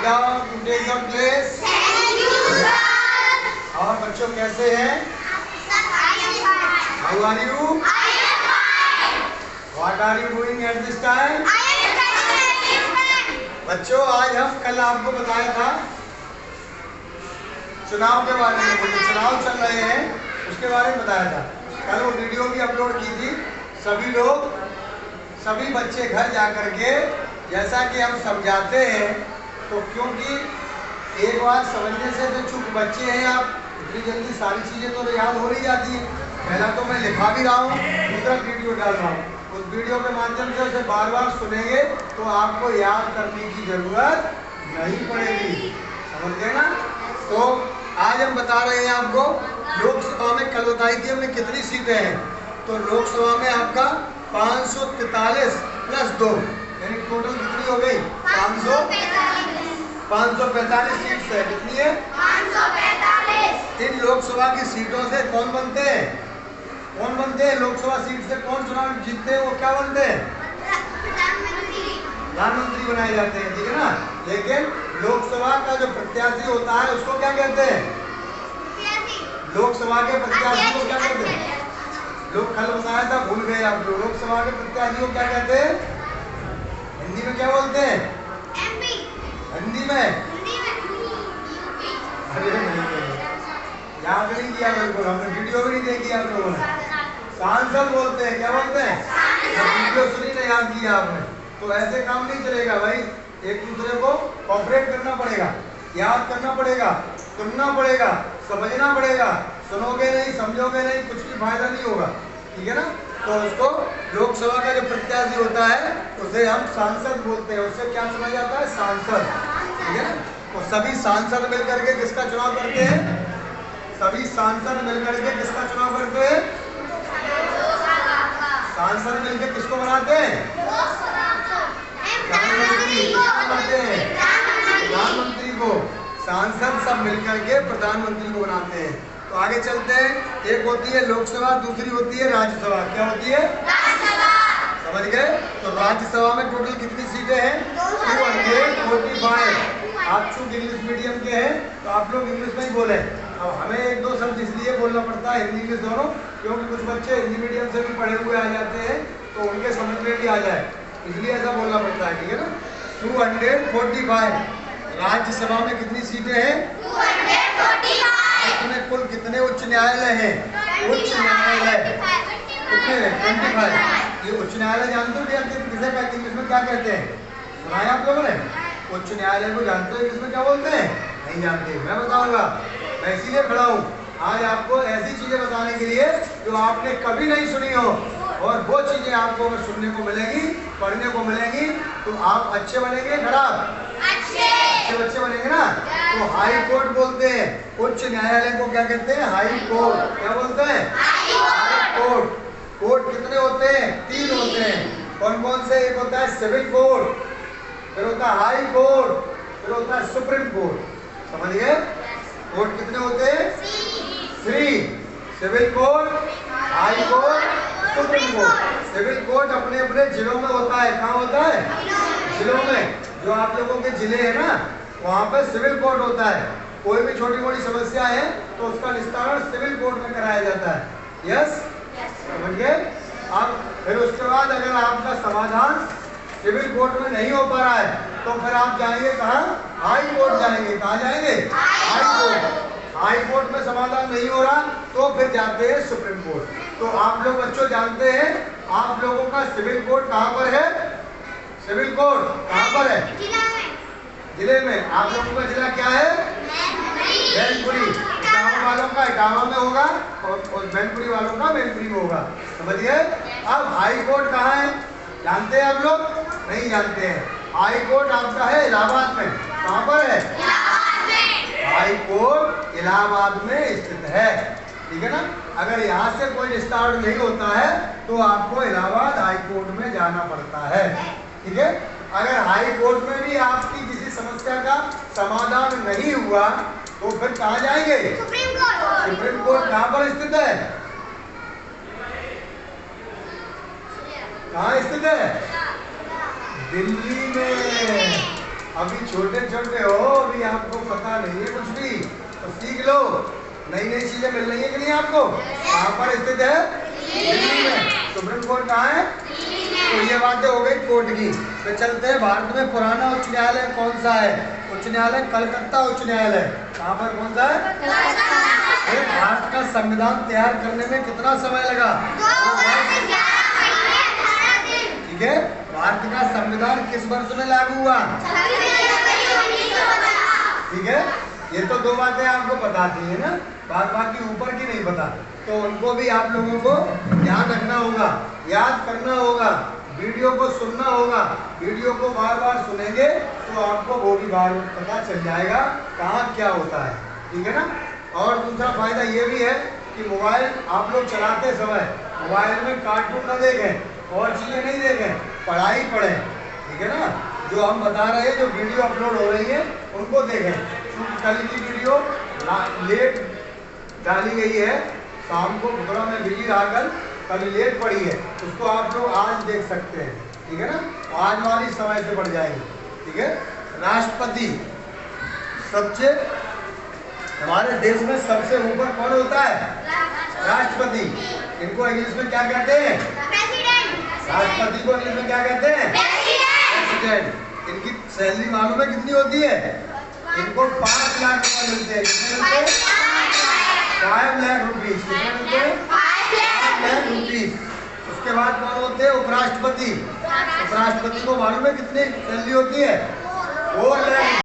down to take your place. Thank you, sir. और बच्चों कैसे हैं? How are you? I am fine. What are you doing at this time? I am studying. बच्चों आज हम कल आपको बताया था चुनाव के बारे में, जो चुनाव चल रहे हैं उसके बारे में बताया था। कल वो वीडियो भी अपलोड की थी। सभी बच्चे घर जा कर के जैसा कि हम समझाते हैं, तो क्योंकि एक बार समझने से तो चूंकि बच्चे हैं आप, इतनी जल्दी सारी चीज़ें तो याद हो नहीं जाती हैं। पहला तो मैं लिखा भी रहा हूँ, दूसरा वीडियो डाल रहा हूँ। उस वीडियो के माध्यम से उसे बार बार सुनेंगे तो आपको याद करने की जरूरत नहीं पड़ेगी। समझ गए ना? तो आज हम बता रहे हैं आपको लोकसभा में कल बताई थी हमने कितनी सीटें हैं। तो लोकसभा में आपका 543 प्लस 2 यानी टोटल कितनी हो गई? 545 सीट्स है। कितनी है? 545। इन लोकसभा की सीटों से कौन बनते हैं? कौन बनते हैं? लोकसभा सीट से कौन चुनाव जीतते हैं? वो क्या बनते हैं? प्रधानमंत्री बनाए जाते हैं, ठीक है ना? लेकिन लोकसभा का जो प्रत्याशी होता है उसको क्या कहते हैं? लोकसभा के प्रत्याशी को क्या कहते हैं? लोग कल बताया था, भूल गए आप लोग। लोकसभा के प्रत्याशी को क्या कहते हैं? हिंदी में क्या बोलते हैं? एमपी। हिंदी में अरे नहीं, याद नहीं किया बिल्कुल, हमने वीडियो भी नहीं देखी आप लोगों ने। सांसद बोलते हैं। क्या बोलते हैं? वीडियो सुनी ना, याद किया आपने। तो ऐसे काम नहीं चलेगा भाई, एक दूसरे को कोऑपरेट करना पड़ेगा, याद करना पड़ेगा, सुनना पड़ेगा, समझना पड़ेगा। सुनोगे नहीं, समझोगे नहीं, कुछ भी फायदा नहीं होगा, ठीक है ना? तो उसको लोकसभा का जो प्रत्याशी होता है उसे हम सांसद बोलते हैं। उससे क्या समझ आता है? सांसद, ठीक है ना? तो सभी सांसद मिलकर के किसका चुनाव करते हैं? सभी सांसद मिलकर के किसका चुनाव करते हैं? सांसद मिलकर किसको बनाते हैं? प्रधानमंत्री को। सांसद सब मिलकर के प्रधानमंत्री को बनाते हैं। तो आगे चलते हैं। एक होती है लोकसभा, दूसरी होती है राज्यसभा। क्या होती है? समझ गए? तो राज्यसभा में टोटल कितनी सीटें हैं? 245। आप चूंकि इंग्लिश मीडियम के हैं तो आप लोग इंग्लिश में ही बोले। अब हमें एक दो शब्द इसलिए बोलना पड़ता है हिंदी इंग्लिश दोनों, क्योंकि कुछ बच्चे हिंदी मीडियम से भी पढ़े हुए आ जाते हैं तो उनके समझ में भी आ जाए, इसलिए ऐसा बोलना पड़ता है, ठीक है ना? 245। राज्यसभा में कितनी सीटें हैं? 245। में कुल कितने उच्च न्यायालय हैं? उच्च न्यायालय कितने हैं? 25। ये उच्च न्यायालय जानते हो क्या किसे कहते हैं? इंग्लिश में क्या कहते हैं? सुना है आप लोगों ने? उच्च न्यायालय को जानते हो इंग्लिश में क्या बोलते हैं? नहीं जानते? मैं बताऊंगा। मैं इसीलिए खड़ा हूँ आज आपको ऐसी चीजें बताने के लिए जो आपने कभी नहीं सुनी हो, और वो चीजें आपको अगर सुनने को मिलेगी, पढ़ने को मिलेंगी, तो आप अच्छे बनेंगे, खराब? अच्छे बच्चे बनेंगे ना? तो हाई कोर्ट बोलते हैं। उच्च न्यायालय को क्या कहते हैं? High court. क्या बोलते हैं? High court. कोर्ट कितने होते हैं? 3 होते हैं। कौन कौन से? एक होता है सिविल कोर्ट, फिर होता है हाई कोर्ट, फिर होता है सुप्रीम कोर्ट। समझ गए? कोर्ट कितने होते हैं? 3। Civil court, high court, supreme court. Civil court अपने अपने जिलों में होता है। कहाँ होता है? जिलों में। जो आप लोगों के जिले हैं ना, वहाँ पर सिविल कोर्ट होता है। कोई भी छोटी मोटी समस्या है तो उसका निस्तारण सिविल कोर्ट में कराया जाता है। यस, समझ गए? अब फिर उसके बाद अगर आपका समाधान सिविल कोर्ट में नहीं हो पा रहा है तो फिर आप जाएंगे कहाँ? हाई कोर्ट जाएंगे। कहाँ जाएंगे? High court. हाई कोर्ट में समाधान नहीं हो रहा तो फिर जाते हैं सुप्रीम कोर्ट। तो आप लोग बच्चों जानते हैं आप लोगों का सिविल कोर्ट कहाँ पर है? सिविल कोर्ट कहाँ पर है? जिले में। आप लोगों का जिला क्या है? मैनपुरी। गाँव वालों का इटावा में होगा और मैनपुरी वालों का मैनपुरी में होगा। समझ गए? अब हाई कोर्ट कहाँ है? जानते हैं आप लोग? नहीं जानते हैं। हाई कोर्ट आपका है इलाहाबाद में। कहाँ पर है? हाई कोर्ट इलाहाबाद में स्थित है, ठीक है ना? अगर यहाँ से कोई निस्तारण नहीं होता है तो आपको इलाहाबाद हाई कोर्ट में जाना पड़ता है, ठीक है? अगर हाई कोर्ट में भी आपकी किसी समस्या का समाधान नहीं हुआ तो फिर कहाँ जाएंगे? Supreme court. सुप्रीम कोर्ट कहाँ पर स्थित है? कहाँ स्थित है? दिल्ली में। अभी छोटे छोटे हो, अभी आपको पता नहीं है कुछ भी, तो सीख लो। नई नई चीजें मिल रही है कि नहीं आपको? कहाँ पर स्थित है? दिल्ली में। सुप्रीम कोर्ट कहाँ है? तो ये बातें हो गई कोर्ट की। तो चलते हैं, भारत में पुराना उच्च न्यायालय कौन सा है? उच्च न्यायालय कलकत्ता उच्च न्यायालय। कहाँ पर, कौन सा है? भारत का संविधान तैयार करने में कितना समय लगा? ठीक है। भारत का संविधान किस वर्ष में लागू हुआ? ठीक है। ये तो दो बातें आपको पता थी है ना, बाकी ऊपर की नहीं पता, तो उनको भी आप लोगों को ध्यान रखना होगा, याद करना होगा, वीडियो को सुनना होगा। वीडियो को बार बार सुनेंगे तो आपको वो भी बार पता चल जाएगा कहाँ क्या होता है। ठीक है ना। और दूसरा फायदा ये भी है कि मोबाइल आप लोग चलाते समय मोबाइल में कार्टून न देखें और चीज़ें नहीं देखें, पढ़ाई पढ़ें। ठीक है ना। जो हम बता रहे हैं, जो वीडियो अपलोड हो रही है उनको देखें। कल की वीडियो लेट डाली गई है, शाम को थोड़ा मैं बिजी रहा, कल लेट पड़ी है, उसको आप लोग आज देख सकते हैं। ठीक है ना। आज वाली समय से बढ़ जाएगी। ठीक है। राष्ट्रपति सबसे, हमारे देश में सबसे ऊपर कौन होता है? राष्ट्रपति। इनको इंग्लिश में क्या कहते हैं? राष्ट्रपति को इंग्लिश में क्या कहते हैं? प्रेसिडेंट। इनकी सैलरी मालूम है कितनी होती है? इनको 5 लाख रुपए मिलते हैं। कितने मिलते हैं? 5 लाख रुपीज। कितने मिलते हैं? 5 लाख रुपीज। उसके बाद कौन होते हैं? उपराष्ट्रपति। उपराष्ट्रपति को मालूम है कितनी सैलरी होती है? 4 लाख।